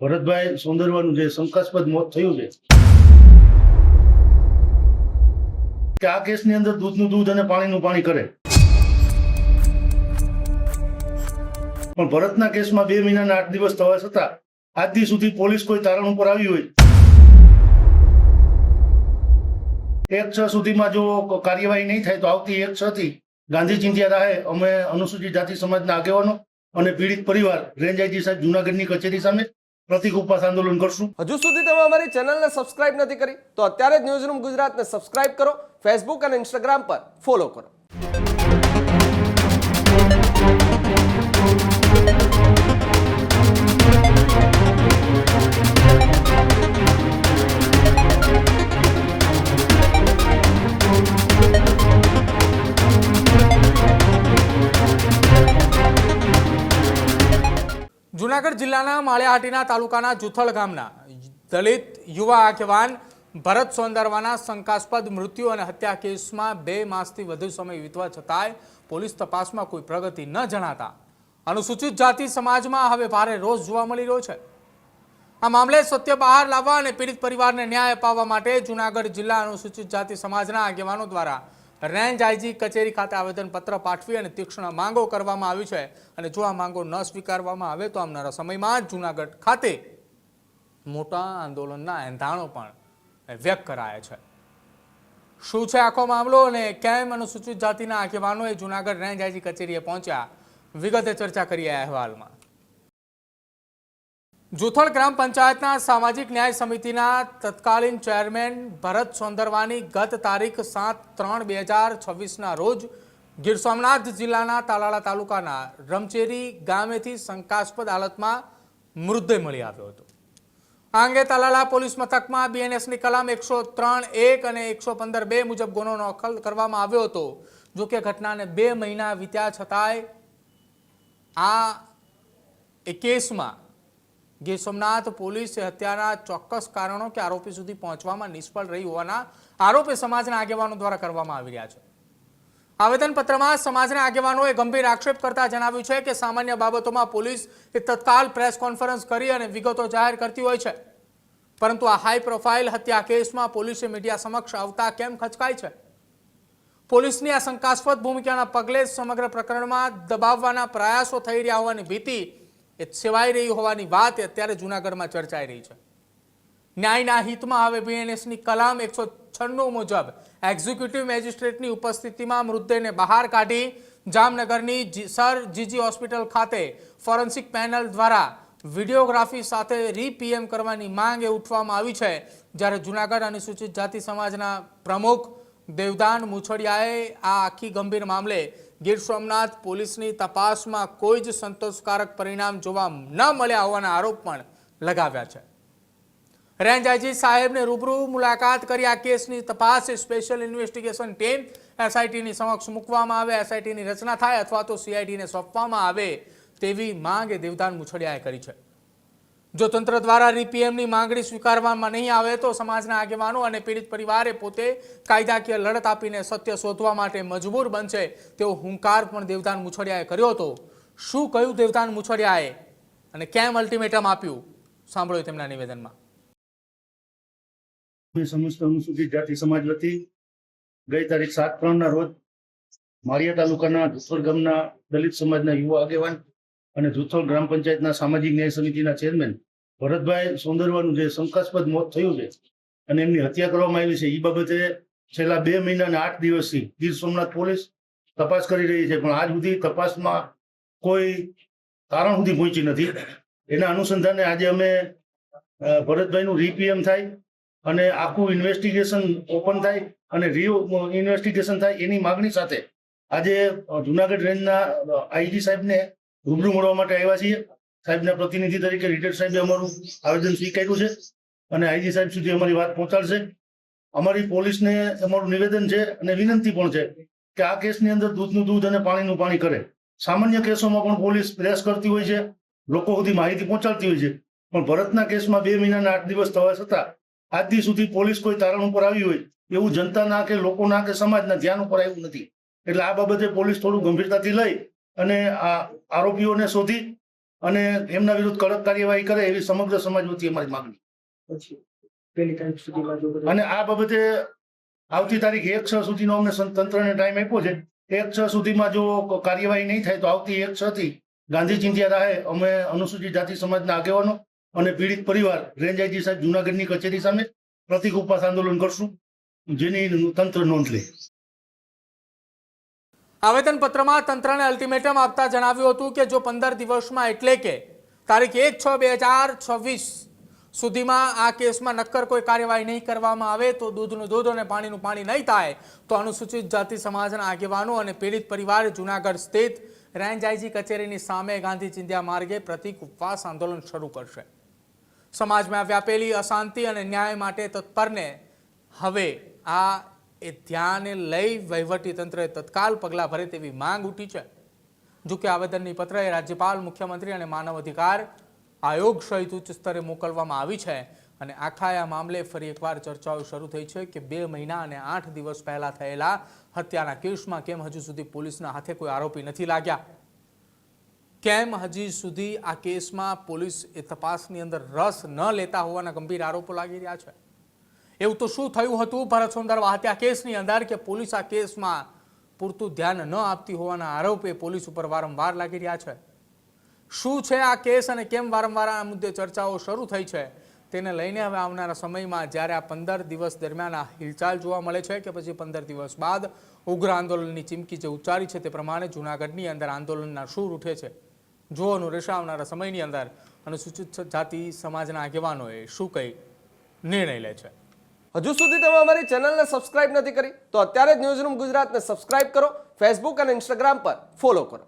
ભરતભાઈ સોંદરવાનું જે શંકાસ્પદ મોત થયું છે કે આ કેસની અંદર દૂધનું દૂધ અને પાણીનું પાણી કરે, પણ ભરતના કેસમાં 2 મહિનાના 8 દિવસ થવા છતાં આજ દી સુધી પોલીસ કોઈ તારણ ઉપર આવી હોય 1/6 સુધીમાં જો કાર્યવાહી નહીં થાય તો આવતી 1/6 થી ગાંધી ચિંધ્યા રાહે અમે અનુસૂચિત જાતિ સમાજના આગેવાનો અને પીડિત પરિવાર રેન્જ આઈજી સાહેબ જૂનાગઢની કચેરી સામે પ્રતિક ઉપવાસ આંદોલન કરશું। હજુ સુધી તમે અમારી ચેનલને સબસ્ક્રાઇબ નથી કરી તો અત્યારે જ ન્યૂઝરૂમ ગુજરાતને સબસ્ક્રાઇબ કરો, ફેસબુક અને ઇન્સ્ટાગ્રામ પર ફોલો કરો। જૂનાગઢ જિલ્લાના માળિયાહાટીના તાલુકાના જુથલ ગામના દલિત યુવા આગેવાન ભરત સોંદરવાના શંકાસ્પદ મૃત્યુ અને હત્યા કેસમાં 2 માસથી વધુ સમય વીતવા છતાંય પોલીસ તપાસમાં કોઈ પ્રગતિ ન જણાતા અનુસૂચિત જાતિ સમાજમાં હવે ભારે રોષ જોવા મળી રહ્યો છે। આ મામલે સત્ય બહાર લાવવા અને પીડિત પરિવારને ન્યાય અપાવવા માટે જૂનાગઢ જિલ્લા અનુસૂચિત જાતિ સમાજના આગેવાનો દ્વારા રેન્જ આઈજી કચેરી ખાતે આવેદનપત્ર પાઠવી અને તીક્ષ્ણ માંગો કરવામાં આવી છે અને જો આ માંગો ન સ્વીકારવામાં આવે તો આવનારા સમયમાં જૂનાગઢ ખાતે મોટા આંદોલનના એંધાણો પણ વ્યક્ત કરાયા છે। શું છે આખો મામલો અને કેમ અનુસૂચિત જાતિના આગેવાનોએ જૂનાગઢ રેન્જ આઈજી કચેરીએ પહોંચ્યા, વિગતે ચર્ચા કરી આ અહેવાલમાં। જુથળ ગ્રામ પંચાયતના સામાજિક ન્યાય સમિતિના તત્કાલીન ચેરમેન ભરત સોંદરવાની ગત તારીખ 7/3/2026ના રોજ ગીર સોમનાથ જિલ્લાના તાલાળા તાલુકાના રમચેરી ગામેથી શંકાસ્પદ હાલતમાં મૃતદેહ મળી આવ્યો હતો। આ અંગે તાલાળા પોલીસ મથકમાં બીએનએસની કલમ 103(1) અને 115(2) મુજબ ગુનો દાખલ કરવામાં આવ્યો હતો। જો કે ઘટનાને 2 મહિના વીત્યા છતાંય આ કેસમાં ગીર સોમનાથ પોલીસે હત્યાના ચોક્કસ કારણો કે આરોપી સુધી પહોંચવામાં નિષ્ફળ રહી હોવાના આરોપે સમાજના આગેવાનો દ્વારા કરવામાં આવી રહ્યા છે। આવેદનપત્રમાં સમાજના આગેવાનોએ ગંભીર આક્ષેપ કરતા જણાવ્યું છે કે સામાન્ય બાબતોમાં પોલીસ તત્કાલ પ્રેસ કોન્ફરન્સ કરી અને વિગતો જાહેર કરતી હોય છે, પરંતુ આ હાઈ પ્રોફાઇલ હત્યા કેસમાં પોલીસે મીડિયા સમક્ષ આવતા કેમ ખચકાય છે? પોલીસની આ શંકાસ્પદ ભૂમિકાના પગલે સમગ્ર પ્રકરણમાં દબાવવાના પ્રયાસો થઈ રહ્યા હોવાની ભીતિ એ સેવાઈ રહી હોવાની વાત અત્યારે જૂનાગઢમાં ચર્ચાઈ રહી છે। ન્યાયના હિતમાં હવે બીએનએસની કલમ 196 મુજબ એક્ઝિક્યુટિવ મેજિસ્ટ્રેટની ઉપસ્થિતિમાં મૃતદેહને બહાર કાઢી જામનગરની સર જીજી હોસ્પિટલ ખાતે ફોરેન્સિક પેનલ દ્વારા વિડીયોગ્રાફી સાથે રીપીએમ કરવાની માંગ ઉઠવામાં આવી છે। જ્યારે જૂનાગઢ અનુસૂચિત જાતિ સમાજના પ્રમુખ દેવદાન મુછડિયાએ આ આખી ગંભીર મામલે ગીર સોમનાથ પોલીસની તપાસમાં કોઈ જ સંતોષકારક પરિણામ જોવા ન મળ્યા હોવાના આરોપ પણ લગાવ્યા છે। રેન્જ આઈજી સાહેબને રૂબરૂ મુલાકાત કરી આ કેસની તપાસ સ્પેશિયલ ઇન્વેસ્ટિગેશન ટીમ એસઆઈટીની સમક્ષ મૂકવામાં આવે, એસઆઈટીની રચના થાય અથવા તો સીઆઈડીને સોંપવામાં આવે તેવી માંગ દેવદાન મુછડિયાએ કરી છે। જો તંત્ર દ્વારા રીપીએમની માંગણી સ્વીકારવામાં નહીં આવે તો સમાજના આગેવાનો અને પીડિત પરિવારે પોતે કાયદાકીય લડત આપીને સત્ય શોધવા માટે મજબૂર બનશે તેવો હુંકાર પણ દેવદાન મુછડિયાએ કર્યો હતો। શું કહ્યું દેવદાન મુછડિયાએ અને કેમ અલ્ટિમેટમ આપ્યું, સાંભળો તેમના નિવેદનમાં। સમસ્ત અનુસૂચિત જાતિ સમાજ વતી ગઈ તારીખ 7/3ના રોજ માળિયા તાલુકાના જુથલ ગામના દલિત સમાજના યુવા આગેવાન અને જુથલ ગ્રામ પંચાયતના સામાજિક ન્યાય સમિતિના ચેરમેન ભરતભાઈ સોંદરવાનું જે શંકાસ્પદ મોત થયું છે અને એમની હત્યા કરવામાં આવી છે એ બાબતે છેલ્લા 2 મહિનાના 8 દિવસથી ગીર સોમનાથ પોલીસ તપાસ કરી રહી છે, પણ આજ સુધી તપાસમાં કોઈ કારણ સુધી પહોંચી નથી। એના અનુસંધાને આજે અમે ભરતભાઈનું રીપીએમ થાય અને આખું ઇન્વેસ્ટિગેશન ઓપન થાય અને ઇન્વેસ્ટિગેશન થાય એની માગણી સાથે આજે જૂનાગઢ રેન્જના આઈજી સાહેબને રૂબરૂ મળવા માટે આવ્યા છીએ। સાહેબના પ્રતિનિધિ તરીકે રિટાયર્ડ સાહેબે અમારું આવેદન સ્વીકાર્યું છે અને આઈજી સાહેબ સુધી અમારી વાત પહોંચાડશે। અમારી પોલીસને અમારું નિવેદન છે અને વિનંતી પણ છે કે આ કેસની અંદર દૂધનું દૂધ અને પાણીનું પાણી કરે। સામાન્ય કેસોમાં પણ પોલીસ પ્રેસ કરતી હોય છે, લોકો સુધી માહિતી પહોંચાડતી હોય છે, પણ ભરતના કેસમાં 2 મહિનાના 8 દિવસ થવા છતાં આજ દી સુધી પોલીસ કોઈ તારણ ઉપર આવી હોય એવું જનતાના કે લોકોના કે સમાજના ધ્યાન ઉપર આવ્યું નથી। એટલે આ બાબતે પોલીસ થોડું ગંભીરતાથી લઈ અને આ આરોપીઓને શોધી અને એમના વિરુદ્ધ કડક કાર્યવાહી કરે એવી સમગ્ર સમાજ વતી અમારી માંગણી. પછી પહેલી તારીખ સુધીમાં જો બધા અને આ બાબતે આવતી તારીખ 1/6 સુધીનો અમને તંત્રને ટાઈમ આપ્યો છે. 1/6 સુધીમાં જો કાર્યવાહી નહીં થાય તો આવતી 1/6 થી ગાંધી ચિંધ્યા રાહે અમે અનુસૂચિત જાતિ સમાજના આગેવાનો અને પીડિત પરિવાર રેન્જ આઈજી સાહેબ જુનાગઢની કચેરી સામે પ્રતિક ઉપવાસ આંદોલન કરશું, જેની તંત્ર નોંધ લે. આવેદનપત્રમાં તંત્રને અલ્ટિમેટમ આપતા જણાવ્યું હતું કે જો 15 દિવસમાં એટલે કે તારીખ 1/6/2026 સુધીમાં આ કેસમાં નક્કર કોઈ કાર્યવાહી નહીં કરવામાં આવે તો દૂધનું દૂધ અને પાણીનું પાણી નહીં થાય તો અનુસૂચિત જાતિ સમાજના આગેવાનો અને પીડિત પરિવાર જૂનાગઢ સ્થિત રેન્જ આઈજી કચેરીની સામે ગાંધી ચિંધ્યા માર્ગે પ્રતિક ઉપવાસ આંદોલન શરૂ કરશે. સમાજમાં વ્યાપેલી અશાંતિ અને ન્યાય માટે તત્પરને હવે આ ધ્યાને લઈ વહીવટીતંત્રએ તત્કાલ પગલાં ભરે તેવી માંગ ઉઠી છે. જોકે આવેદનની પત્રએ રાજ્યપાલ, મુખ્યમંત્રી અને માનવ અધિકાર આયોગ સહિત ઉચ્ચ સ્તરે મોકલવામાં આવી છે અને આખા આ મામલે ફરી એકવાર ચર્ચાઓ શરૂ થઈ છે કે 2 મહિના અને 8 દિવસ પહેલા થયેલા હત્યાના કેસમાં કેમ હજુ સુધી પોલીસના હાથે કોઈ આરોપી નથી લાગ્યા, કેમ હજી સુધી આ કેસમાં પોલીસ એ તપાસની અંદર રસ ન લેતા હોવાના ગંભીર આરોપો લાગી રહ્યા છે. એવું તો શું થયું હતું ભરત સોંદરવા હત્યા કેસની અંદર કે પોલીસ આ કેસમાં પૂરતું ધ્યાન ન આપતી હોવાના આરોપે પોલીસ ઉપર વારંવાર લાગી રહ્યા છે. શું છે આ કેસ અને કેમ વારંવાર આ મુદ્દે ચર્ચાઓ શરૂ થઈ છે તેને લઈને હવે આવનારા સમયમાં જ્યારે આ 15 દિવસ દરમિયાન આ હિલચાલ જોવા મળે છે કે પછી 15 દિવસ બાદ ઉગ્ર આંદોલનની ચીમકી જે ઉચ્ચારી છે તે પ્રમાણે જૂનાગઢની અંદર આંદોલનના સૂર ઉઠે છે. જોવાનું રહેશે આવનારા સમયની અંદર અનુસૂચિત જાતિ સમાજના આગેવાનોએ શું કંઈ નિર્ણય લે છે. હજુ સુધી તમે અમારી ચેનલને સબસ્ક્રાઇબ નથી કરી તો અત્યારે જ ન્યૂઝરૂમ ગુજરાતને સબસ્ક્રાઇબ કરો, ફેસબુક અને ઇન્સ્ટાગ્રામ પર ફોલો કરો.